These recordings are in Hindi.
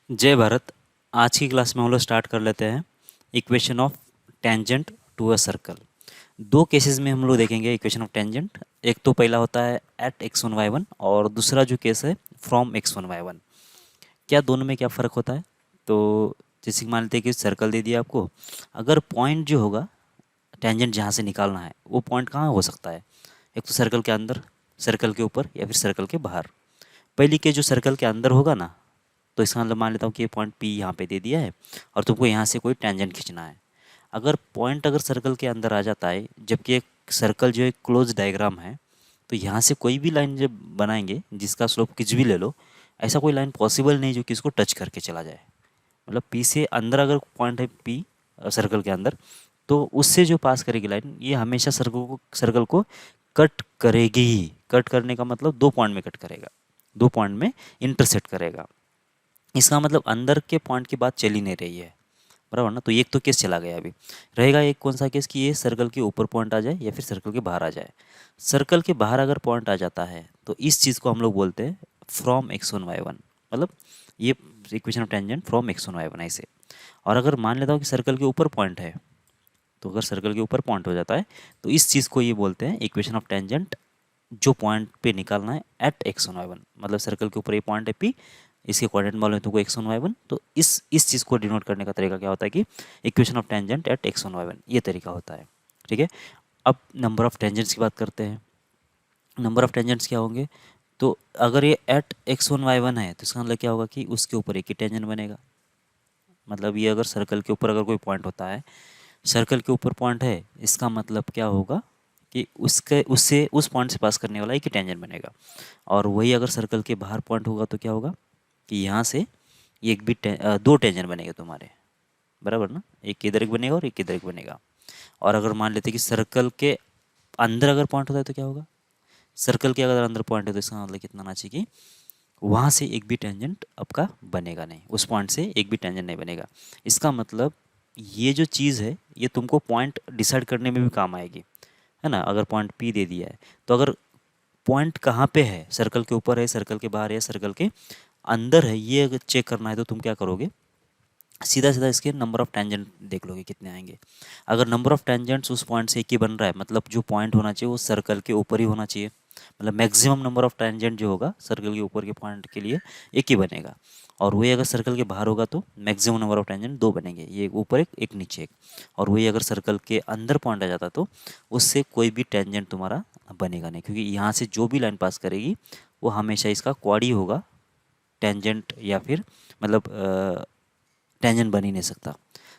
जय भारत। आज की क्लास में हम लोग स्टार्ट कर लेते हैं equation of tangent to a circle. दो केसेस में हम लोग देखेंगे इक्वेशन ऑफ टेंजेंट। एक तो पहला होता है एट x1 y1 और दूसरा जो केस है फ्रॉम x1 y1। क्या दोनों में क्या फ़र्क होता है? तो जैसे कि मान लेते हैं कि सर्कल दे दिया आपको। अगर पॉइंट जो होगा टेंजेंट जहाँ से निकालना है वो पॉइंट कहाँ हो सकता है? एक तो सर्कल के अंदर, सर्कल के ऊपर या फिर सर्कल के बाहर। पहली केस जो सर्कल के अंदर होगा ना, तो इसका मतलब मान लेता हूँ कि ये पॉइंट पी यहाँ पे दे दिया है और तुमको यहाँ से कोई टेंजेंट खींचना है। अगर पॉइंट अगर सर्कल के अंदर आ जाता है, जबकि एक सर्कल जो एक क्लोज डायग्राम है, तो यहाँ से कोई भी लाइन जब बनाएंगे जिसका स्लोप कुछ भी ले लो, ऐसा कोई लाइन पॉसिबल नहीं जो कि इसको टच करके चला जाए। मतलब पी से अंदर अगर पॉइंट है पी सर्कल के अंदर, तो उससे जो पास करेगी लाइन ये हमेशा सर्कल को कट करेगी ही। कट करने का मतलब दो पॉइंट में कट करेगा, दो पॉइंट में इंटरसेक्ट करेगा। इसका मतलब अंदर के पॉइंट की बात चल ही नहीं रही है, बराबर ना। तो एक तो केस चला गया। अभी रहेगा एक कौन सा केस कि ये सर्कल के ऊपर पॉइंट आ जाए या फिर सर्कल के बाहर आ जाए। सर्कल के बाहर अगर पॉइंट आ जाता है तो इस चीज़ को हम लोग बोलते हैं फ्रॉम x1 y1। मतलब ये equation of tangent from x1 y1 ऐसे। और अगर मान लेता हूँ कि सर्कल के ऊपर पॉइंट है, तो अगर सर्कल के ऊपर पॉइंट हो जाता है तो इस चीज़ को ये बोलते हैं इक्वेशन ऑफ टेंजेंट जो पॉइंट पे निकालना है एट x1 y1। मतलब सर्कल के ऊपर ये पॉइंट है P, इसके कोऑर्डिनेट मालूम है तुमको x1 y1। तो इस चीज़ को डिनोट करने का तरीका क्या होता है कि equation of tangent eight x1 y1, ये तरीका होता है। ठीक है। अब नंबर ऑफ टेंजेंट्स की बात करते हैं। नंबर ऑफ टेंजेंट्स क्या होंगे? तो अगर ये एट x1 y1 है तो इसका मतलब क्या होगा कि उसके ऊपर एक ही टेंजेंट बनेगा। मतलब ये अगर सर्कल के ऊपर अगर कोई पॉइंट होता है, सर्कल के ऊपर पॉइंट है, इसका मतलब क्या होगा कि उसके उससे उस पॉइंट से पास करने वाला एक ही टेंजेंट बनेगा। और वही अगर सर्कल के बाहर पॉइंट होगा तो क्या होगा कि यहाँ से एक भी दो टेंजेंट बनेंगे तुम्हारे, बराबर ना। एक इधर एक बनेगा और एक इधर एक बनेगा। और अगर मान लेते कि सर्कल के अंदर अगर पॉइंट होता है तो क्या होगा? सर्कल के अगर अंदर पॉइंट है तो इसका मतलब कितना आना चाहिए कि वहाँ से एक भी टेंजेंट आपका बनेगा नहीं, उस पॉइंट से एक भी टेंजेंट नहीं बनेगा। इसका मतलब ये जो चीज़ है ये तुमको पॉइंट डिसाइड करने में भी काम आएगी, है ना। अगर पॉइंट पी दे दिया है तो अगर पॉइंट कहाँ पे है, सर्कल के ऊपर है, सर्कल के बाहर है, सर्कल के अंदर है, ये अगर चेक करना है तो तुम क्या करोगे? सीधा सीधा इसके नंबर ऑफ टेंजेंट देख लोगे कितने आएंगे। अगर नंबर ऑफ टेंजेंट्स उस पॉइंट से एक ही बन रहा है, मतलब जो पॉइंट होना चाहिए वो सर्कल के ऊपर ही होना चाहिए। मतलब मैक्सिमम नंबर ऑफ टेंजेंट जो होगा सर्कल के ऊपर के पॉइंट के लिए एक ही बनेगा। और वही अगर सर्कल के बाहर होगा तो मैक्सिमम नंबर ऑफ टेंजेंट दो बनेंगे, ये ऊपर एक नीचे एक। और वही अगर सर्कल के अंदर पॉइंट आ जाता तो उससे कोई भी टेंजेंट तुम्हारा बनेगा नहीं, क्योंकि यहाँ से जो भी लाइन पास करेगी वो हमेशा इसका क्वाड ही होगा, टेंजेंट या फिर मतलब टेंजेंट बन ही नहीं सकता।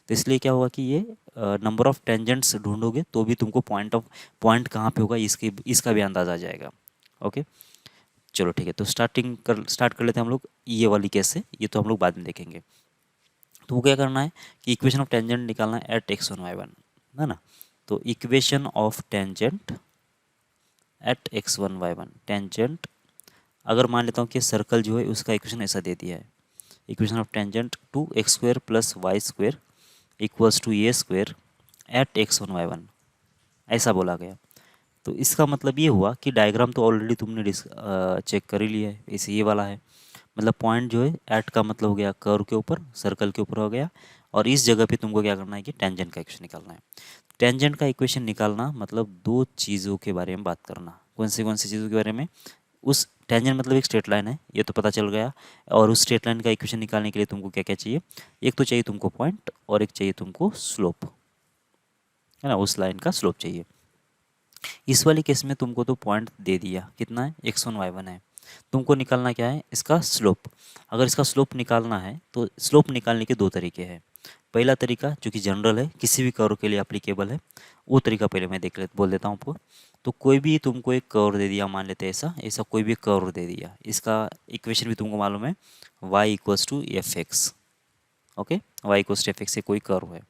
तो इसलिए क्या होगा कि ये नंबर ऑफ टेंजेंट्स ढूंढोगे तो भी तुमको पॉइंट कहाँ पे होगा इसका भी अंदाज़ा आ जाएगा। ओके, चलो ठीक है। तो स्टार्ट कर लेते हैं हम लोग ये वाली केस से। ये तो हम लोग बाद में देखेंगे। तो वो क्या करना है कि इक्वेशन ऑफ टेंजेंट निकालना है एट x1 y1, है ना। तो equation of tangent eight x1 y1, tangent अगर मान लेता हूँ कि सर्कल जो है उसका इक्वेशन ऐसा दे दिया है, equation of tangent 2x² + y² equals to A square at x1 y1, ऐसा बोला गया। तो इसका मतलब ये हुआ कि डायग्राम तो ऑलरेडी तुमने चेक कर ही लिया है, इसे ये वाला है। मतलब पॉइंट जो है एट का मतलब हो गया कर्व के ऊपर, सर्कल के ऊपर हो गया। और इस जगह पे तुमको क्या करना है कि टेंजेंट का इक्वेशन निकालना है। टेंजेंट का इक्वेशन निकालना मतलब दो चीज़ों के बारे में बात करना। कौन सी चीज़ों के बारे में? उस टेंजेंट मतलब एक स्ट्रेट लाइन है, ये तो पता चल गया। और उस स्ट्रेट लाइन का इक्वेशन निकालने के लिए तुमको क्या क्या चाहिए? एक तो चाहिए तुमको पॉइंट और एक चाहिए तुमको स्लोप, है ना। उस लाइन का स्लोप चाहिए। इस वाली केस में तुमको तो पॉइंट दे दिया, कितना है? x1 y1 है। तुमको निकालना क्या है? इसका स्लोप। अगर इसका स्लोप निकालना है तो स्लोप निकालने के दो तरीके हैं। पहला तरीका जो कि जनरल है, किसी भी कर्व के लिए एप्लीकेबल है, वो तरीका पहले मैं बोल देता हूँ आपको। तो कोई भी तुमको एक कर्व दे दिया, मान लेते हैं ऐसा ऐसा कोई भी कर्व दे दिया, इसका इक्वेशन भी तुमको मालूम है, y=fx। ओके, y=fx से कोई कर्व है।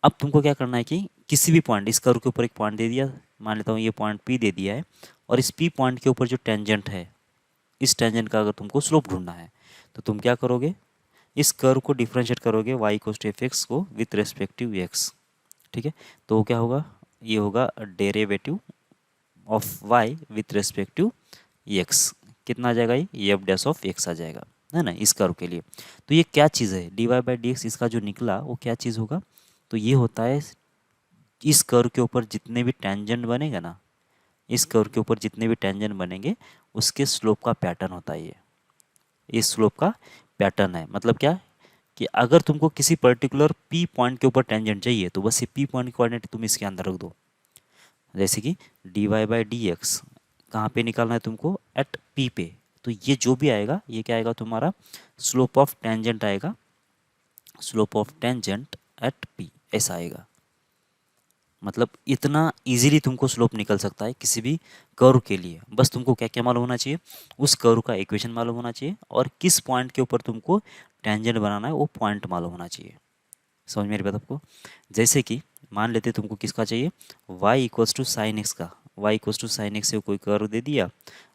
अब तुमको क्या करना है कि किसी भी पॉइंट, इस कर्व के ऊपर एक पॉइंट दे दिया, मान लेता हूँ ये पॉइंट P दे दिया है, और इस P पॉइंट के ऊपर जो टेंजेंट है, इस टेंजेंट का अगर तुमको स्लोप ढूंढना है तो तुम क्या करोगे? इस कर्व को डिफ्रेंशिएट करोगे y=fx को विथ रेस्पेक्टिव x। ठीक है। तो वो क्या होगा? ये होगा derivative of y with respective x। कितना आ जाएगा? ये f डैश ऑफ x आ जाएगा। है ना, इस कर्व के लिए। तो ये क्या चीज़ है, d y by d x इसका जो निकला वो क्या चीज़ होगा, तो ये होता है इस कर्व के ऊपर जितने भी टेंजेंट बनेगा ना, इस कर्व के ऊपर जितने भी टेंजेंट बनेंगे उसके स्लोप का पैटर्न होता है ये। इस स्लोप का पैटर्न है, मतलब क्या, कि अगर तुमको किसी पर्टिकुलर पी पॉइंट के ऊपर टेंजेंट चाहिए तो बस ये पी पॉइंट की कोऑर्डिनेट तुम इसके अंदर रख दो। जैसे कि d y by d x कहाँ पे निकालना है तुमको, एट पी पे। तो ये जो भी आएगा ये क्या आएगा तुम्हारा, स्लोप ऑफ टेंजेंट आएगा, slope of tangent eight P ऐसा आएगा। मतलब इतना इजीली तुमको स्लोप निकल सकता है किसी भी कर्व के लिए। बस तुमको क्या क्या मालूम होना चाहिए, उस कर्व का इक्वेशन मालूम होना चाहिए और किस पॉइंट के ऊपर तुमको टेंजेंट बनाना है वो पॉइंट मालूम होना चाहिए। समझ मेरी बात आपको। जैसे कि मान लेते तुमको किसका चाहिए, y equals to sine x का, y equals to sine x से कोई कर्व दे दिया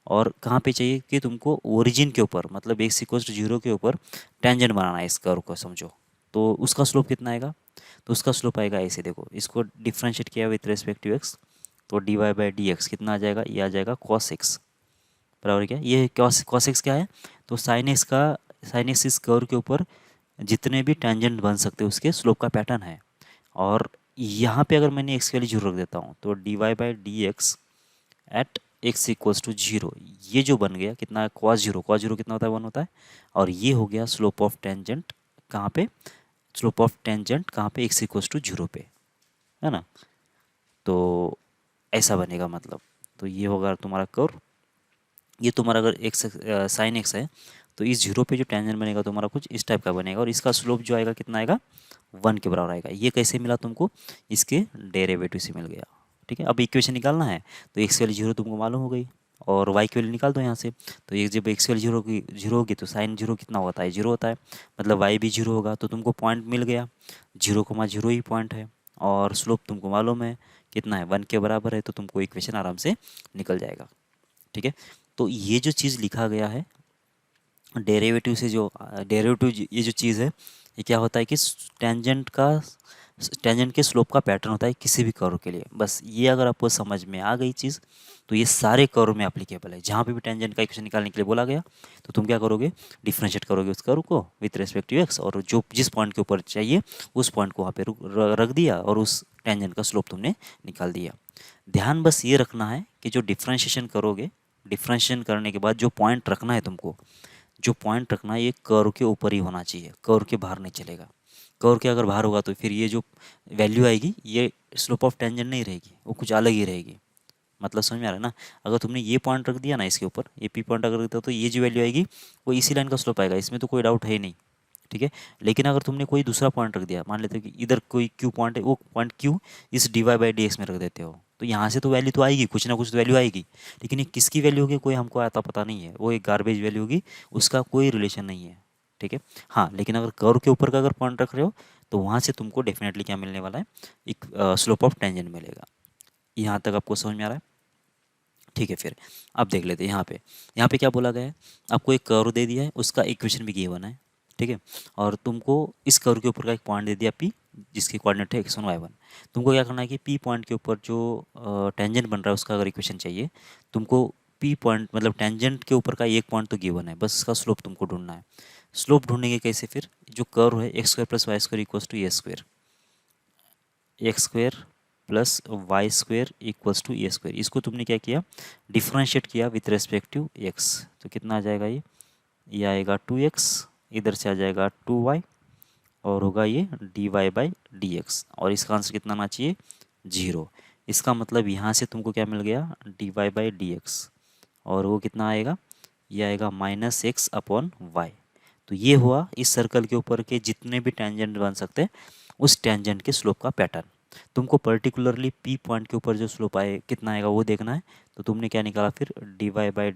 और कहाँ पे चाहिए कि तुमको ओरिजिन के ऊपर, मतलब एक्स इक्वल्स टू जीरो के ऊपर टेंजेंट बनाना है इस कर्व को, समझो। तो उसका स्लोप कितना आएगा, तो उसका स्लोप आएगा ऐसे, देखो इसको डिफ्रेंशिएट किया विथ रेस्पेक्ट टू एक्स, तो d y by d x कितना आ जाएगा, ये आ जाएगा कॉस एक्स बराबर क्या, ये कॉस एक्स क्या है, तो साइन एक्स का, साइन एक्स इस कर्व के ऊपर जितने भी टेंजेंट बन सकते हैं उसके स्लोप का पैटर्न है। और यहाँ पे अगर मैंने एक्स की वैल्यू जीरो रख देता हूँ तो d y by d x at x equals to zero, ये जो बन गया कितना, कॉस जीरो कितना होता है, वन होता है। और ये हो गया स्लोप ऑफ टेंजेंट कहाँ पे, स्लोप ऑफ टेंजेंट कहाँ पे, एक्स इक्वल्स टू जीरो पे, है ना। तो ऐसा बनेगा मतलब, तो ये होगा तुम्हारा कर्व। ये तुम्हारा अगर एक्स साइन एक्स है तो इस जीरो पे जो टेंजेंट बनेगा तुम्हारा कुछ इस टाइप का बनेगा और इसका स्लोप जो आएगा कितना आएगा, वन के बराबर आएगा। ये कैसे मिला तुमको, इसके डेरिवेटिव से मिल गया। ठीक है, अब इक्वेशन निकालना है तो एक्स वैल्यू जीरो तुमको मालूम हो गई और वाई की वैल्यू निकाल दो यहाँ से। तो ये जब एक्स वैल्यू जीरो होगी तो साइन जीरो कितना होता है, जीरो होता है, मतलब वाई भी जीरो होगा। तो तुमको पॉइंट मिल गया, जीरो कोमा जीरो ही पॉइंट है और स्लोप तुमको मालूम है कितना है, वन के बराबर है, तो तुमको इक्वेशन आराम से निकल जाएगा। ठीक है, तो ये जो चीज़ लिखा गया है डेरिवेटिव से, जो डेरिवेटिव ये जो चीज़ है ये क्या होता है कि टेंजेंट का, टेंजेंट के स्लोप का पैटर्न होता है किसी भी कर्व के लिए। बस ये अगर आपको समझ में आ गई चीज़ तो ये सारे कर्व में एप्लीकेबल है। जहाँ पे भी टेंजेंट का इक्वेशन निकालने के लिए बोला गया तो तुम क्या करोगे, डिफ्रेंशिएट करोगे उस कर्व को विथ रेस्पेक्ट टू एक्स और जो जिस पॉइंट के ऊपर चाहिए उस पॉइंट को वहाँ पे रख दिया और उस टेंजेंट का स्लोप तुमने निकाल दिया। ध्यान बस ये रखना है कि जो डिफ्रेंशिएशन करोगे, डिफ्रेंशिएशन करने के बाद जो पॉइंट रखना है तुमको, जो पॉइंट रखना है ये कर्व के ऊपर ही होना चाहिए, कर्व के बाहर नहीं चलेगा। कर्व के अगर बाहर होगा तो फिर ये जो वैल्यू आएगी ये स्लोप ऑफ टेंजेंट नहीं रहेगी, वो कुछ अलग ही रहेगी। मतलब समझ में आ रहा है ना। अगर तुमने ये पॉइंट रख दिया ना इसके ऊपर, ये पी पॉइंट अगर रख दिया तो ये जो वैल्यू आएगी वो इसी लाइन का स्लोप आएगा, इसमें तो कोई डाउट है ही नहीं। ठीक है, लेकिन अगर तुमने कोई दूसरा पॉइंट रख दिया, मान लेते हो कि इधर कोई क्यू पॉइंट है, वो पॉइंट क्यू इस d y by d x में रख देते हो तो यहाँ से तो वैल्यू तो आएगी, कुछ ना कुछ तो वैल्यू आएगी, लेकिन ये किसकी वैल्यू होगी कोई हमको आता पता नहीं है, वो एक गार्बेज वैल्यू होगी, उसका कोई रिलेशन नहीं है। ठीक है, हाँ लेकिन अगर कर्व के ऊपर का अगर पॉइंट रख रहे हो तो वहाँ से तुमको डेफिनेटली क्या मिलने वाला है, एक स्लोप ऑफ टेंजेंट मिलेगा। यहाँ तक आपको समझ में आ रहा है। ठीक है, फिर अब देख लेते हैं यहाँ पे क्या बोला गया है, आपको एक कर्व दे दिया है, उसका इक्वेशन भी गिवन है। ठीक है, और तुमको इस कर्व के ऊपर का एक पॉइंट दे दिया पी, जिसकी कोऑर्डिनेट है x1 y1। तुमको क्या करना है कि पी पॉइंट के ऊपर जो टेंजेंट बन रहा है उसका अगर इक्वेशन चाहिए तुमको, पी पॉइंट मतलब टेंजेंट के ऊपर का एक पॉइंट तो गिवन है, बस इसका स्लोप तुमको ढूंढना है। स्लोप ढूंढेंगे कैसे, फिर जो कर्व है x square plus Y square equals to a square, x square plus Y square equals to a square, इसको तुमने क्या किया, डिफ्रेंशिएट किया विथ रेस्पेक्ट टू एक्स। तो कितना आ जाएगा ये आएगा टू एक्स, इधर से आ जाएगा टू वाई और होगा ये d y by d x, और इसका आंसर कितना आना चाहिए, जीरो। इसका मतलब यहाँ से तुमको क्या मिल गया, d y by d x, और वो कितना आएगा, ये आएगा माइनस एक्स अपॉन वाई। तो ये हुआ इस सर्कल के ऊपर के जितने भी टेंजेंट बन सकते हैं उस टेंजेंट के स्लोप का पैटर्न। तुमको पर्टिकुलरली पी पॉइंट के ऊपर जो स्लोप आए कितना आएगा वो देखना है। तो तुमने क्या निकाला फिर, d y by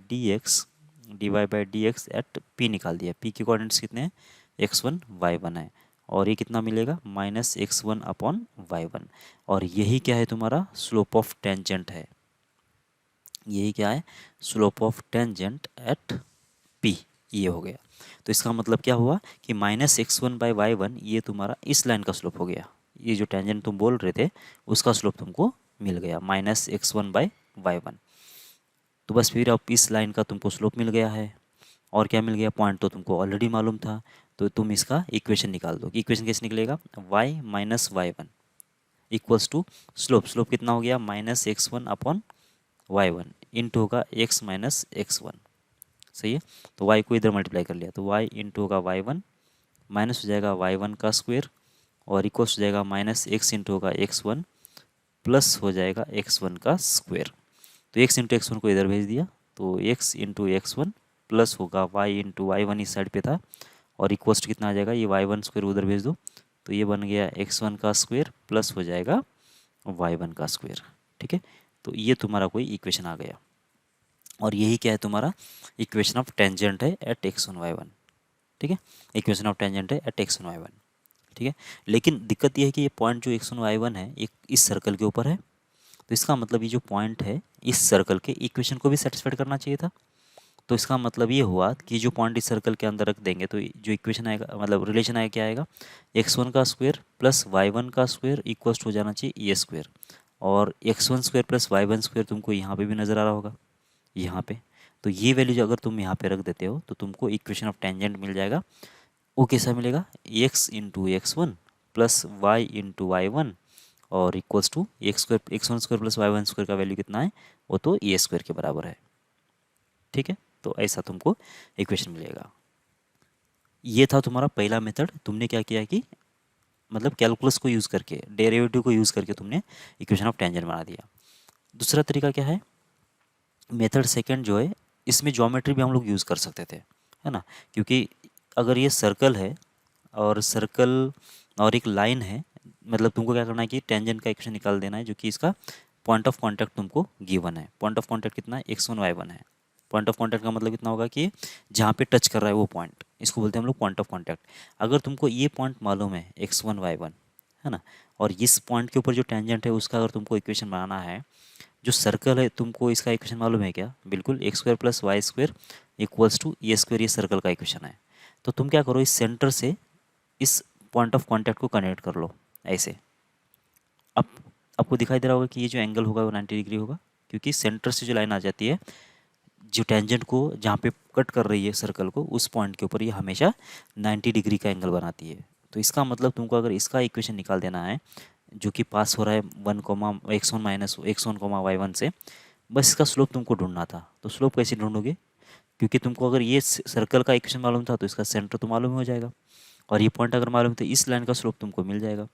d x at p निकाल दिया। पी के कोऑर्डिनेट्स कितने हैं, x1 y1 है, और ये कितना मिलेगा, माइनस x1 अपॉन y1। और यही क्या है तुम्हारा स्लोप ऑफ टेंजेंट है, यही क्या है, slope of tangent eight P, ये हो गया। तो इसका मतलब क्या हुआ कि माइनस x1 बाई y1 ये तुम्हारा इस लाइन का स्लोप हो गया, ये जो टेंजेंट तुम बोल रहे थे उसका स्लोप तुमको मिल गया माइनस x1 बाई y1। तो बस फिर अब इस लाइन का तुमको स्लोप मिल गया है, और क्या मिल गया, पॉइंट तो तुमको ऑलरेडी मालूम था, तो तुम इसका इक्वेशन निकाल दो। इक्वेशन कैसे निकलेगा, y minus y one equals to slope, slope कितना हो गया minus x one upon y one into होगा x माइनस एक्स वन, सही है। तो y को इधर मल्टीप्लाई कर लिया, तो y इंटू होगा वाई वन माइनस हो जाएगा वाई वन का स्क्वायर और इक्वल्स हो जाएगा माइनस एक्स इंटू होगा एक्स वन प्लस हो जाएगा एक्स वन का स्क्वायर। तो एक्स इंटू एक्स वन को इधर भेज दिया, तो x into x one plus होगा वाई इंटू वाई वन इस साइड पे था और इक्वल्स कितना आ जाएगा, ये वाई वन स्क्वायर उधर भेज दो, तो ये बन गया एक्स वन का स्क्वायर प्लस हो जाएगा वाई वन का स्क्वायर। ठीक है, तो ये तुम्हारा कोई इक्वेशन आ गया और यही क्या है तुम्हारा इक्वेशन ऑफ टेंजेंट है at x one Y one. ठीक है, इक्वेशन ऑफ टेंजेंट है at x one Y one. ठीक है, लेकिन दिक्कत ये है कि ये पॉइंट जो एक्स वन वाई वन है एक इस सर्कल के ऊपर है, तो इसका मतलब ये जो पॉइंट है इस सर्कल के इक्वेशन को भी सेटिस्फाइड करना चाहिए था। तो इसका मतलब ये हुआ कि जो पॉइंट इस सर्कल के अंदर रख देंगे तो जो इक्वेशन आएगा मतलब रिलेशन आएगा क्या आएगा, एक्स वन का स्क्वायर प्लस वाई वन का स्क्वायर इक्वल्स हो जाना चाहिए ये स्क्वायर, और x one square plus Y one square तुमको यहाँ पे भी नज़र आ रहा होगा यहाँ पे। तो ये वैल्यू जो अगर तुम यहाँ पे रख देते हो तो तुमको इक्वेशन ऑफ टेंजेंट मिल जाएगा। वो कैसा मिलेगा, x into x one plus Y into Y one or equals to x one square plus Y one square का वैल्यू कितना है, वो तो ए स्क्वायर के बराबर है। ठीक है, तो ऐसा तुमको इक्वेशन मिलेगा। ये था तुम्हारा पहला मेथड, तुमने क्या किया कि मतलब कैलकुलस को यूज़ करके डेरिवेटिव को यूज़ करके तुमने इक्वेशन ऑफ टेंजेंट बना दिया। दूसरा तरीका क्या है, मेथड सेकंड जो है इसमें ज्योमेट्री भी हम लोग यूज़ कर सकते थे, है ना, क्योंकि अगर ये सर्कल है और सर्कल और एक लाइन है, मतलब तुमको क्या करना है कि टेंजेंट का इक्वेशन निकाल देना है जो कि इसका पॉइंट ऑफ कांटेक्ट तुमको गिवन है। पॉइंट ऑफ कांटेक्ट कितना है, एक्स वन वाई वन है। पॉइंट ऑफ कांटेक्ट का मतलब कितना होगा कि जहाँ पे टच कर रहा है वो पॉइंट, इसको बोलते हैं हम लोग पॉइंट ऑफ कांटेक्ट। अगर तुमको ये पॉइंट मालूम है एक्स वन वाई वन, है ना, और इस पॉइंट के ऊपर जो टेंजेंट है उसका अगर तुमको इक्वेशन बनाना है, जो सर्कल है तुमको इसका इक्वेशन मालूम है क्या, बिल्कुल x square plus Y square equals to a square, ये सर्कल का इक्वेशन है। तो तुम क्या करो, इस सेंटर से इस पॉइंट ऑफ कांटेक्ट को कनेक्ट कर लो ऐसे। अब आपको दिखाई दे रहा होगा कि ये जो एंगल होगा वो 90 डिग्री होगा, क्योंकि सेंटर से जो लाइन आ जाती है जो टेंजेंट को जहाँ पे कट कर रही है सर्कल को उस पॉइंट के ऊपर ये हमेशा 90 डिग्री का एंगल बनाती है। तो इसका मतलब तुमको अगर इसका इक्वेशन निकाल देना है जो कि पास हो रहा है one comma x one minus x one comma y one से, बस इसका स्लोप तुमको ढूंढना था। तो स्लोप कैसे ढूंढोगे, क्योंकि तुमको अगर ये सर्कल का इक्वेशन मालूम था तो इसका सेंटर तो मालूम हो जाएगा, और ये पॉइंट अगर मालूम तो इस लाइन का स्लोप तुमको मिल जाएगा।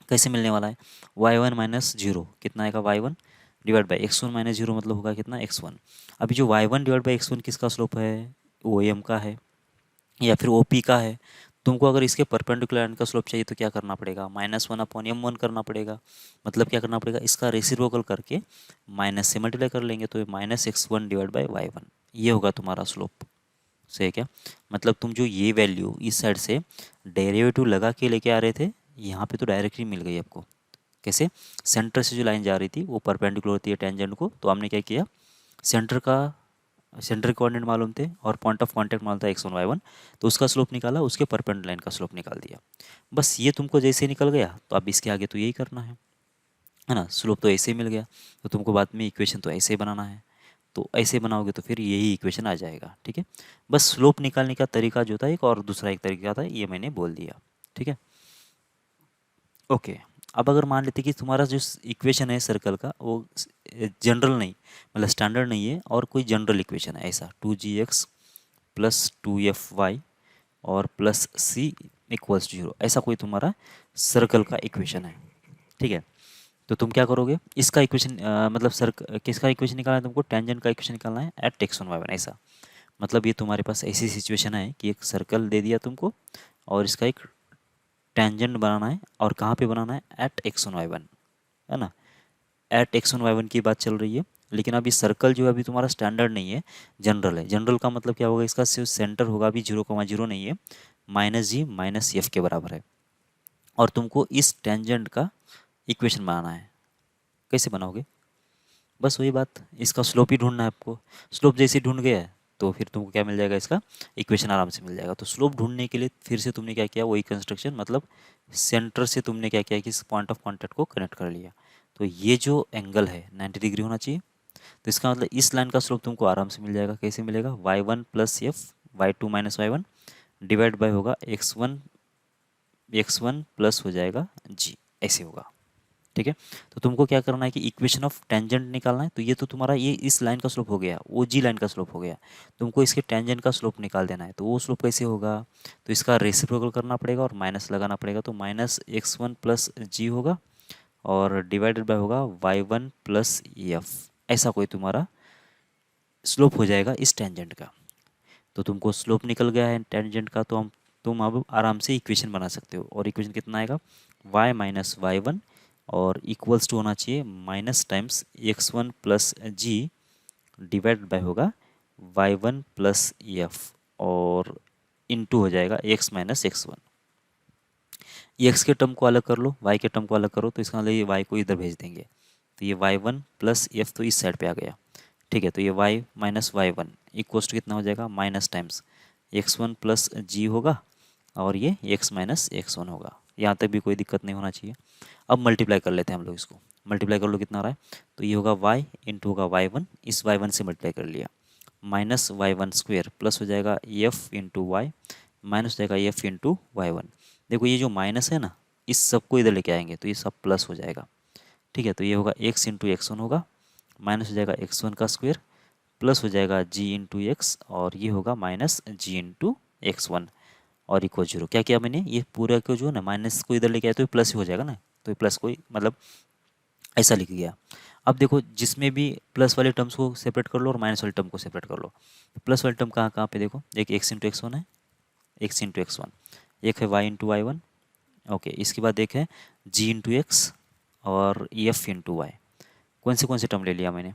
कैसे मिलने वाला है, वाई वन माइनस जीरो कितना आएगा, Y one divide by X one minus zero मतलब होगा कितना एक्स वन। अभी जो Y one divide by X one किसका स्लोप है, ओ एम का है या फिर ओ पी का है। तुमको अगर इसके परपेंडिकुलर लाइन का स्लोप चाहिए तो क्या करना पड़ेगा, minus one upon M one करना पड़ेगा। मतलब क्या करना पड़ेगा, इसका रेसिप्रोकल करके माइनस से मल्टीप्लाई कर लेंगे तो minus x one divide by Y one, ये होगा तुम्हारा स्लोप। सही है क्या, मतलब तुम जो ये वैल्यू इस साइड से डेरिवेटिव लगा के लेके आ रहे थे, यहाँ पे तो डायरेक्टली मिल गई आपको। कैसे, सेंटर से जो लाइन जा रही थी वो परपेंडिकुलर होती है टेंजेंट को, तो हमने क्या किया, सेंटर कोऑर्डिनेट मालूम थे और पॉइंट ऑफ कांटेक्ट मालूम था एक्स वन वाई वन, तो उसका स्लोप निकाला, उसके परपेंडिकुलर लाइन का स्लोप निकाल दिया। बस ये तुमको जैसे निकल गया तो अब इसके आगे तो यही करना है ना, स्लोप तो ऐसे ही मिल गया, तो तुमको बाद में इक्वेशन तो ऐसे ही बनाना है, तो ऐसे बनाओगे तो फिर यही इक्वेशन आ जाएगा। ठीक है, बस स्लोप निकालने का तरीका जो था एक और दूसरा एक तरीका था, ये मैंने बोल दिया। ठीक है, ओके। अब अगर मान लेते कि तुम्हारा जो इक्वेशन है सर्कल का वो जनरल नहीं, मतलब स्टैंडर्ड नहीं है और कोई जनरल इक्वेशन है ऐसा, 2gx प्लस 2fy और plus c equals to zero, ऐसा कोई तुम्हारा सर्कल का इक्वेशन है। ठीक है, तो तुम क्या करोगे, इसका इक्वेशन मतलब किसका इक्वेशन निकालना है तुमको, टेंजेंट का इक्वेशन निकालना है at x one Y one ऐसा। मतलब ये तुम्हारे पास ऐसी सिचुएशन है कि एक सर्कल दे दिया तुमको और इसका एक टेंजेंट बनाना है, और कहाँ पे बनाना है, at x one Y one, है ना, at x one Y one की बात चल रही है। लेकिन अभी सर्कल जो है अभी तुम्हारा स्टैंडर्ड नहीं है, जनरल है। जनरल का मतलब क्या होगा, इसका सिर्फ सेंटर होगा अभी 0,0 नहीं है, माइनस जी माइनस एफ के बराबर है, और तुमको इस टेंजेंट का इक्वेशन बनाना है। कैसे बनाओगे, बस वही बात, इसका स्लोप ही ढूंढना है आपको। स्लोप जैसे ढूंढ गया है तो फिर तुमको क्या मिल जाएगा, इसका इक्वेशन आराम से मिल जाएगा। तो स्लोप ढूंढने के लिए फिर से तुमने क्या किया, वही कंस्ट्रक्शन, मतलब सेंटर से तुमने क्या किया कि इस पॉइंट ऑफ कांटेक्ट को कनेक्ट कर लिया। तो ये जो एंगल है 90 डिग्री होना चाहिए, तो इसका मतलब इस लाइन का स्लोप तुमको आराम से मिल जाएगा। कैसे मिलेगा? y1 plus F y2 minus y1 divide by होगा x1 प्लस हो जाएगा g, ऐसे होगा। ठीक है, तो तुमको क्या करना है कि इक्वेशन ऑफ टेंजेंट निकालना है। तो ये तो तुम्हारा ये इस लाइन का स्लोप हो गया, वो जी लाइन का स्लोप हो गया। तुमको इसके टेंजेंट का स्लोप निकाल देना है। तो वो स्लोप कैसे होगा? तो इसका रेसिप्रोकल करना पड़ेगा और माइनस लगाना पड़ेगा। तो माइनस x1 प्लस जी होगा और डिवाइडेड बाय होगा y1 प्लस एफ, ऐसा कोई तुम्हारा स्लोप हो जाएगा इस टेंजेंट का। तो तुमको स्लोप निकल गया है टेंजेंट का, तो तुम अब आराम से इक्वेशन बना सकते हो। और इक्वेशन कितना आएगा? y माइनस y1 और इक्वल्स टू होना चाहिए minus times x1 plus G divide by होगा y1 प्लस एफ और इनटू हो जाएगा x माइनस x1। x के टर्म को अलग कर लो, y के टर्म को अलग करो, तो इसका मतलब ये y को इधर भेज देंगे। तो ये y1 प्लस एफ तो इस साइड पे आ गया। ठीक है, तो ये y minus y1 equals to कितना हो जाएगा? माइनस टाइम्स x1 प्लस जी होगा और ये x माइनस x1 होगा। यहाँ तक भी कोई दिक्कत नहीं होना चाहिए। अब मल्टीप्लाई कर लेते हैं हम लोग इसको। मल्टीप्लाई कर लो, कितना आ रहा है? तो ये होगा y इंटू होगा y1, इस y1 से मल्टीप्लाई कर लिया, माइनस y1 स्क्वेयर प्लस हो जाएगा f इंटू वाई माइनस हो जाएगा f इंटू y1। देखो ये जो माइनस है ना, इस सबको इधर लेके आएंगे तो ये सब प्लस हो जाएगा। ठीक है, तो ये होगा x इंटू x1 होगा, माइनस हो जाएगा x1 का स्क्वेयर प्लस हो जाएगा g इंटू एक्स और ये होगा माइनस g इंटू x1 और इक्वल जीरो। क्या किया मैंने? ये पूरा को जो है ना माइनस को इधर लेके आया तो ये प्लस ही हो जाएगा ना, तो ये प्लस को मतलब ऐसा लिख गया। अब देखो जिसमें भी प्लस वाले टर्म्स को सेपरेट कर लो और माइनस वाले टर्म को सेपरेट कर लो। प्लस वाले टर्म कहाँ कहाँ पे? देखो एक एक्स इंटू एक्स वन है, एक्स इंटू एक्स वन, एक है Y into Y one. Okay, इसके बाद एक है जी इंटू एक्स और एफ इंटू वाई। कौन से टर्म ले लिया मैंने?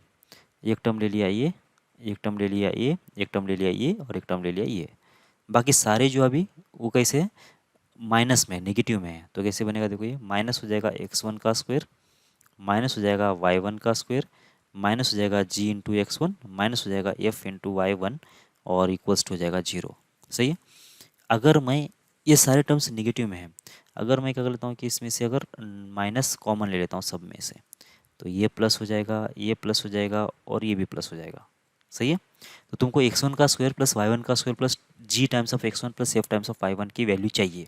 एक टर्म ले लिया ये, एक टर्म ले लिया ये, एक टर्म ले लिया ये और एक टर्म ले लिया ये। बाकी सारे जो अभी वो कैसे माइनस में, नेगेटिव में है। तो कैसे बनेगा? देखो ये माइनस हो जाएगा x1 का स्क्वायर, माइनस हो जाएगा y1 का स्क्वायर, माइनस हो जाएगा g इंटू x1, माइनस हो जाएगा f इंटू y1 और इक्वल्स टू हो जाएगा जीरो। सही है। अगर मैं ये सारे टर्म्स नेगेटिव में हैं, अगर मैं क्या कर लेता हूँ कि इसमें से अगर माइनस कॉमन ले लेता हूँ सब में से, तो ये प्लस हो जाएगा, ये प्लस हो जाएगा और ये भी प्लस हो जाएगा। सही है। तो तुमको x1 का स्क्वायर प्लस y1 का square plus g times of x1 plus f times of y1 की वैल्यू चाहिए।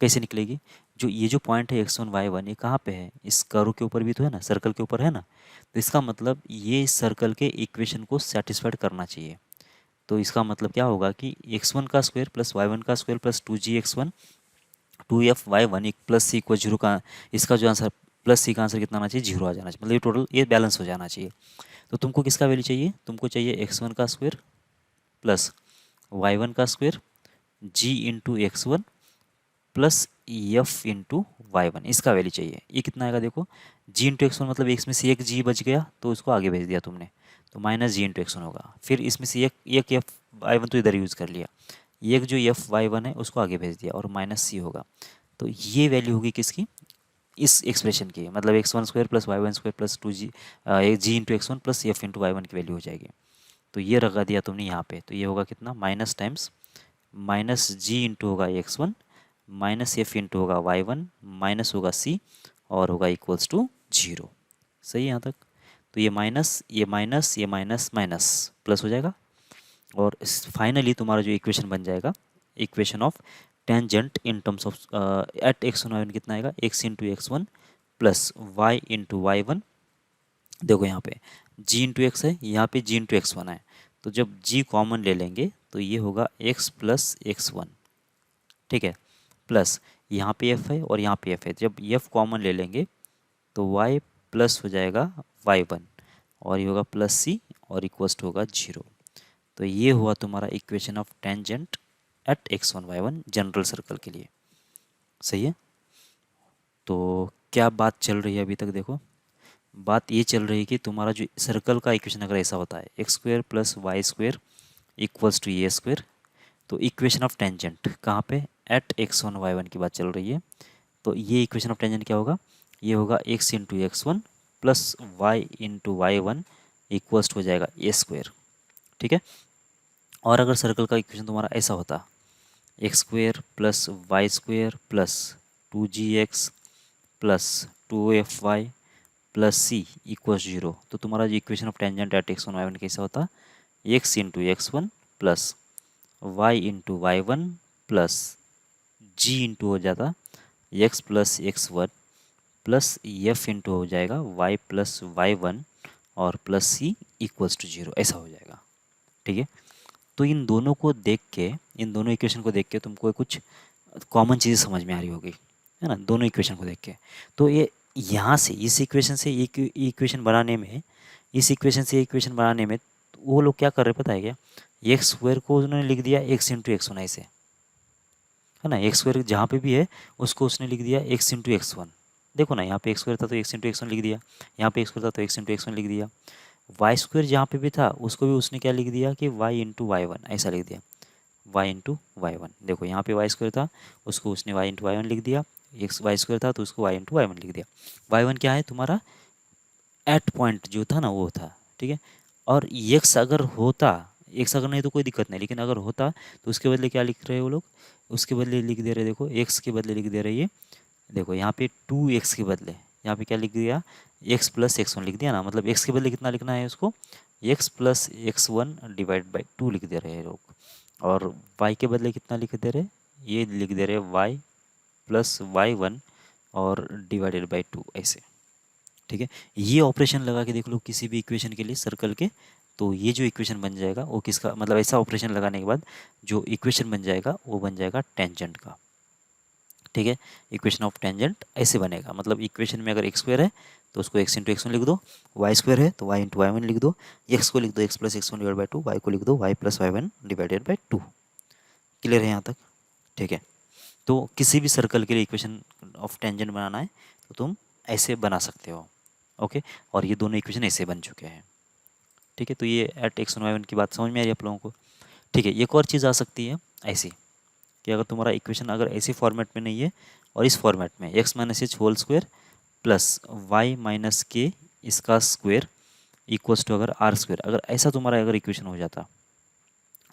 कैसे निकलेगी? जो ये जो पॉइंट है x1 y1 ये कहाँ पे है? इस कर्व के ऊपर भी तो है ना, सर्कल के ऊपर है ना। तो इसका मतलब ये सर्कल के इक्वेशन को सेटिस्फाइड करना चाहिए। तो इसका मतलब क्या होगा कि x1 का स्क्वायर प्लस y1 का स्क्वायर प्लस 2gx1 2f(y1) एक प्लस सी इक्वल जीरो का, इसका जो आंसर प्लस सी का आंसर कितना आना चाहिए? जीरो आ जाना चाहिए। मतलब ये टोटल ये बैलेंस हो जाना चाहिए। तो तुमको किसका वैल्यू चाहिए? तुमको चाहिए x1 का स्क्वायर प्लस y1 का square g into x1 plus f into y, इसका वैल्यू चाहिए। ये कितना आएगा? देखो g इंटू एक्स वन मतलब एक में से एक g बच गया तो उसको आगे भेज दिया तुमने, तो माइनस जी इंटू एक्स वन होगा। फिर इसमें से एक एफ वाई वन तो इधर यूज़ कर लिया, एक जो एफ वाई वन है उसको आगे भेज दिया और माइनस सी होगा। तो ये वैल्यू होगी किसकी? इस एक्सप्रेशन की, मतलब x one square plus Y one square plus two g into x one plus f into Y one की वैल्यू हो जाएगी। तो ये लगा दिया तुमने यहाँ पे, तो ये होगा कितना? माइनस टाइम्स माइनस जी इंटू होगा x one minus F into होगा वाई वन माइनस होगा सी और होगा इक्वल्स टू जीरो। सही है यहाँ तक? तो ये माइनस ये माइनस ये माइनस माइनस प्लस हो जाएगा और फाइनली तुम्हारा जो इक्वेशन बन जाएगा, equation of tangent in terms of at x one Y one कितना आएगा? X into x one plus Y into Y one. देखो यहाँ पे जी इंटू एक्स है, यहाँ पे जी इंटू एक्स वन है, तो जब जी कॉमन ले लेंगे तो ये होगा एक्स प्लस एक्स वन। ठीक है, प्लस यहाँ पे एफ है और यहाँ पे एफ है, जब एफ कॉमन ले लेंगे तो y प्लस हो जाएगा y1 और ये होगा प्लस सी और इक्वल्स टू होगा जीरो। तो ये हुआ तुम्हारा equation of tangent eight x1 y1 general circle के लिए। सही है। तो क्या बात चल रही है अभी तक? देखो बात ये चल रही है कि तुम्हारा जो सर्कल का इक्वेशन अगर ऐसा होता है X square plus Y square equals to A square, तो इक्वेशन ऑफ टेंजेंट कहाँ पे? एट x1 y1 की बात चल रही है। तो ये इक्वेशन ऑफ टेंजेंट क्या होगा? ये होगा x into x one plus Y into Y one equals हो जाएगा ए स्क्वेयर। ठीक है। और अगर सर्कल का इक्वेशन तुम्हारा ऐसा होता x square plus Y square plus 2gx plus 2fy plus c equals 0, तो तुम्हारा जो equation of tangent at x one Y one कैसा होता, x into x one plus Y into Y one plus g into हो जाता x plus x one plus f into हो जाएगा वाई प्लस वाई वन और प्लस सी इक्वल्स टू 0, ऐसा हो जाएगा। ठीक है, तो इन दोनों को देख के, इन दोनों इक्वेशन को देख के तुमको कुछ कॉमन चीज़ समझ में आ रही होगी, है ना, दोनों इक्वेशन को देख के। तो ये यहाँ से इस इक्वेशन से इक्वेशन बनाने में, इस इक्वेशन से इक्वेशन बनाने में वो लोग क्या कर रहे पता है क्या, एक्स स्क्वायर को उन्होंने लिख दिया एक्स इंटू एक्स वन, ऐसे, है ना, एक्स स्क्वायर जहाँ पे भी है उसको उसने लिख दिया एक्स इंटू एक्स वन। देखो ना, यहाँ पे एक्स स्क्वायर था तो एक्स इंटू एक्स वन लिख दिया, यहाँ पे एक्स स्क्वायर था तो एक्स इंटू एक्स वन लिख दिया। वाई स्क्वायर जहाँ पे भी था उसको भी उसने क्या लिख दिया कि वाई इंटू वाई वन, ऐसा लिख दिया, वाई इंटू वाई वन। देखो यहाँ पे वाई स्क्वायर था उसको उसने वाई इंटू वाई वन लिख दिया, एक्स वाई स्क्वायर था तो उसको वाई इंटू वाई वन लिख दिया। वाई वन क्या है तुम्हारा, एट पॉइंट जो था ना वो था, ठीक है। और एक्स अगर होता, एक्स अगर नहीं तो कोई दिक्कत नहीं, लेकिन अगर होता तो उसके बदले क्या लिख रहे हैं वो लोग, उसके बदले लिख दे रहे, देखो एक्स के बदले लिख दे रहे ये, देखो यहाँ पे 2x के बदले यहाँ पे क्या लिख दिया, x प्लस एक्स वन लिख दिया ना, मतलब x के बदले कितना लिखना है उसको, x plus x one divide by 2 लिख दे रहे हैं लोग। और y के बदले कितना लिख दे रहे, ये लिख दे रहे y प्लस वाई वन और डिवाइडेड बाई 2, ऐसे। ठीक है, ये ऑपरेशन लगा के देख लो किसी भी इक्वेशन के लिए सर्कल के, तो ये जो इक्वेशन बन जाएगा वो किसका, मतलब ऐसा ऑपरेशन लगाने के बाद जो इक्वेशन बन जाएगा वो बन जाएगा टेंजेंट का। ठीक है, इक्वेशन ऑफ टेंजेंट ऐसे बनेगा, मतलब इक्वेशन में अगर एक्स स्क्वायर है तो उसको एक्स इंटू एक्स वन लिख दो, वाई स्क्वायर है तो वाई इंटू वाई वन लिख दो, एक्स को लिख दो X plus x one divide by two, Y को लिख दो Y plus Y one divided by two. Clear है यहाँ तक? ठीक है, तो किसी भी सर्कल के लिए इक्वेशन ऑफ टेंजेंट बनाना है तो तुम ऐसे बना सकते हो। ओके, और ये दोनों इक्वेशन ऐसे बन चुके हैं। ठीक है, तो ये at x one Y one की बात समझ में आ रही है आप लोगों को? ठीक है, एक और चीज़ आ सकती है ऐसी, कि अगर तुम्हारा इक्वेशन अगर ऐसी फॉर्मेट में नहीं है और इस फॉर्मेट में X minus H whole square plus Y minus K इसका स्क्वायर इक्वल्स टू अगर आर स्क्वायर, अगर ऐसा तुम्हारा अगर इक्वेशन हो जाता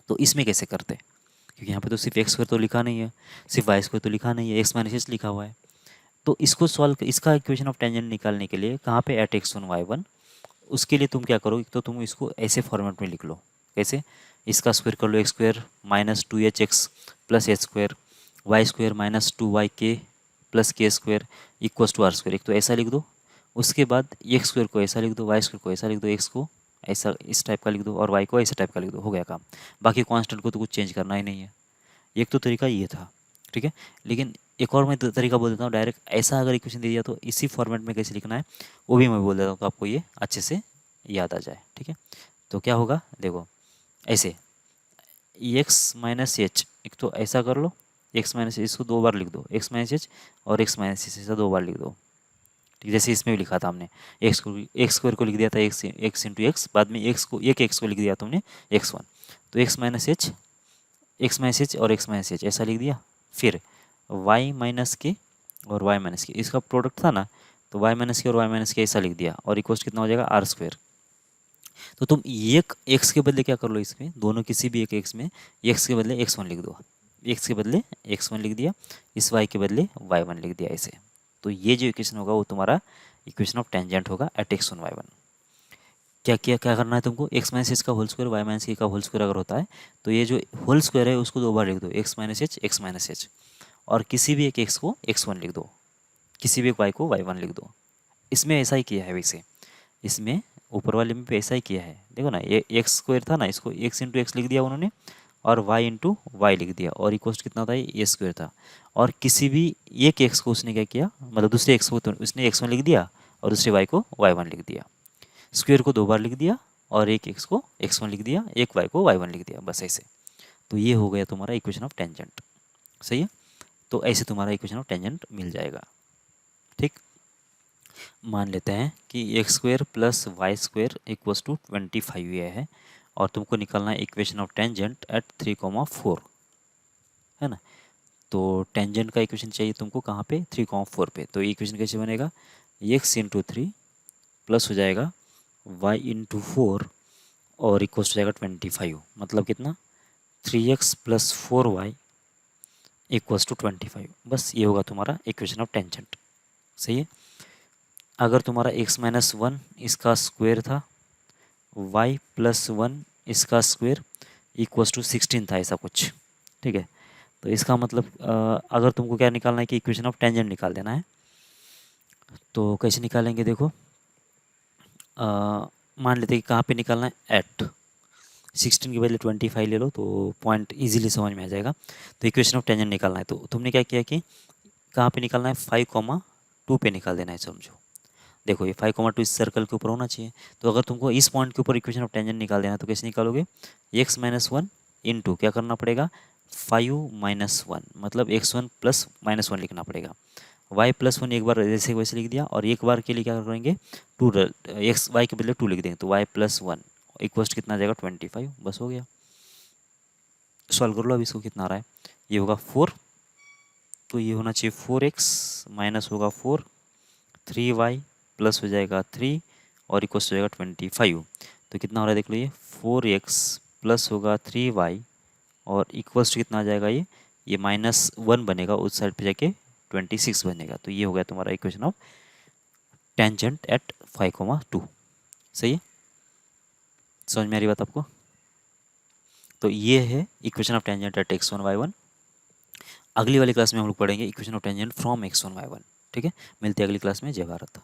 तो इसमें कैसे करते, क्योंकि यहाँ पे तो सिर्फ एक्स स्क्वायर तो लिखा नहीं है, सिर्फ वाई स्क्वायर तो लिखा नहीं है, एक्स माइनस एच लिखा हुआ है। तो इसको सॉल्व, इसका इक्वेशन ऑफ टेंजेंट निकालने के लिए कहाँ पे at x one Y one, उसके लिए तुम क्या करो, तो तुम इसको ऐसे फॉर्मेट में लिख लो। कैसे, इसका स्क्वायर कर लो x square minus two h x plus h square, y square minus two y k plus k square equals to r square, एक तो ऐसा लिख दो। उसके बाद एक्स स्क्वायर को ऐसा लिख दो, वाई स्क्वायर को ऐसा लिख दो, एक्स को ऐसा इस टाइप का लिख दो और वाई को ऐसा टाइप का लिख दो, हो गया काम। बाकी कांस्टेंट को तो कुछ चेंज करना ही नहीं है। एक तो तरीका ये था, ठीक है। लेकिन एक और मैं तरीका बोल देता हूँ, डायरेक्ट ऐसा अगर इक्वेशन दे दिया तो इसी फॉर्मेट में कैसे लिखना है वो भी मैं बोल देता हूँ, तो आपको ये अच्छे से याद आ जाए। ठीक है, तो क्या होगा देखो, ऐसे एक्स माइनस एच, एक तो ऐसा कर लो, एक्स माइनस इसको दो बार लिख दो, एक्स माइनस एच और एक्स माइनस एच ऐसा दो बार लिख दो। ठीक, जैसे इसमें भी लिखा था हमने, एक्स स्क्वायर को लिख दिया था एक्स इंटू एक्स, बाद में एक्स को एक एक्स को लिख दिया तुमने एक्स वन, तो x minus H, x minus H और एक्स माइनस एच ऐसा लिख दिया। फिर वाई माइनस के और वाई माइनस के, इसका प्रोडक्ट था ना, तो वाई माइनस के और वाई माइनस के ऐसा लिख दिया, और इक्वल्स कितना हो जाएगा आर स्क्वायर। तो तुम एक एक्स के बदले क्या कर लो, इसमें दोनों किसी भी एक एक्स में एक्स के बदले एक्स वन लिख दो, एक्स के बदले एक्स वन लिख दिया, इस वाई के बदले वाई वन लिख दिया ऐसे। तो ये जो इक्वेशन होगा वो तुम्हारा इक्वेशन ऑफ टेंजेंट होगा at x one Y one. क्या करना है तुमको, एक्स माइनस एच का whole square Y minus K का होल स्क्वायर अगर होता है तो ये जो होल स्क्वायर है उसको दो बार लिख दो, x minus H x minus H, और किसी भी एक एक्स को एक्स वन लिख दो, किसी भी एक वाई को वाई वन लिख दो। इसमें ऐसा ही किया है वैसे, इसमें ऊपर वाले में भी ऐसा ही किया है। देखो ना, ये एक्स स्क्वायर था ना, इसको एक्स इंटू एक्स लिख दिया उन्होंने, और वाई इंटू वाई लिख दिया, और इक्वस्ट कितना था, ये स्क्वायर था। और किसी भी एक एक्स को उसने क्या किया, मतलब दूसरे एक्स को तो उसने एक्स वन लिख दिया और दूसरे वाई को वाई वन लिख दिया, स्क्वायर को दो बार लिख दिया और एक एक्स को एक्स वन लिख दिया, एक वाई को वाई वन लिख दिया, बस ऐसे। तो ये हो गया तुम्हारा इक्वेशन ऑफ टेंजेंट। सही है, तो ऐसे तुम्हारा इक्वेशन ऑफ टेंजेंट मिल जाएगा। ठीक, मान लेते हैं कि X square plus Y square equals to 25 ये है, और तुमको निकालना है इक्वेशन ऑफ टेंजेंट एट 3,4, है ना। तो टेंजेंट का इक्वेशन चाहिए तुमको कहाँ पे, 3,4 पे। तो इक्वेशन कैसे बनेगा, एक्स इंटू थ्री प्लस हो जाएगा वाई इंटू फोर और इक्वल्स हो जाएगा 25, मतलब कितना, 3x plus 4y equals to 25। बस ये होगा तुम्हारा इक्वेशन ऑफ टेंजेंट। सही है, अगर तुम्हारा x माइनस वन इसका स्क्वायर था, y प्लस वन इसका स्क्वायर इक्वल्स टू 16 था, ऐसा कुछ, ठीक है। तो इसका मतलब अगर तुमको क्या निकालना है कि इक्वेशन ऑफ टेंजेंट निकाल देना है, तो कैसे निकालेंगे देखो। मान लेते हैं कि कहाँ पे निकालना है, एट 16 के बदले 25 ले लो तो पॉइंट इजीली समझ में आ जाएगा। तो इक्वेशन ऑफ टेंजेंट निकालना है, तो तुमने क्या किया कि कहाँ पे निकालना है, 5,2 पे निकाल देना है, समझो। देखो ये 5,2 इस सर्कल के ऊपर होना चाहिए। तो अगर तुमको इस पॉइंट के ऊपर इक्वेशन ऑफ टेंजेंट निकाल देना है तो कैसे निकालोगे, x माइनस वन इंटू क्या करना पड़ेगा, 5 माइनस वन, मतलब x1 प्लस माइनस वन लिखना पड़ेगा। y प्लस वन एक बार जैसे वैसे लिख दिया, और एक बार के लिए क्या करेंगे, टू, एक्स वाई के बदले 2 लिख देंगे, तो y प्लस वन इक्वल्स कितना आ जाएगा, 25, बस हो गया। सॉल्व कर लो अब इसको, कितना आ रहा है, ये होगा 4, तो ये होना चाहिए 4x माइनस होगा 4, 3y प्लस हो जाएगा 3 और इक्वल्स हो जाएगा 25। तो कितना हो रहा है देख लो, ये 4x प्लस होगा 3y और इक्वल्स टू कितना आ जाएगा, ये माइनस वन बनेगा, उस साइड पे जाके 26 बनेगा। तो ये हो गया तुम्हारा इक्वेशन ऑफ टेंजेंट एट 5,2। सही है, समझ में आ रही बात आपको। तो ये है equation of tangent eight x1 y1। अगली वाली क्लास में हम लोग पढ़ेंगे equation of tangent from x1 y1। ठीक है, मिलते हैं अगली क्लास में। जय भारत।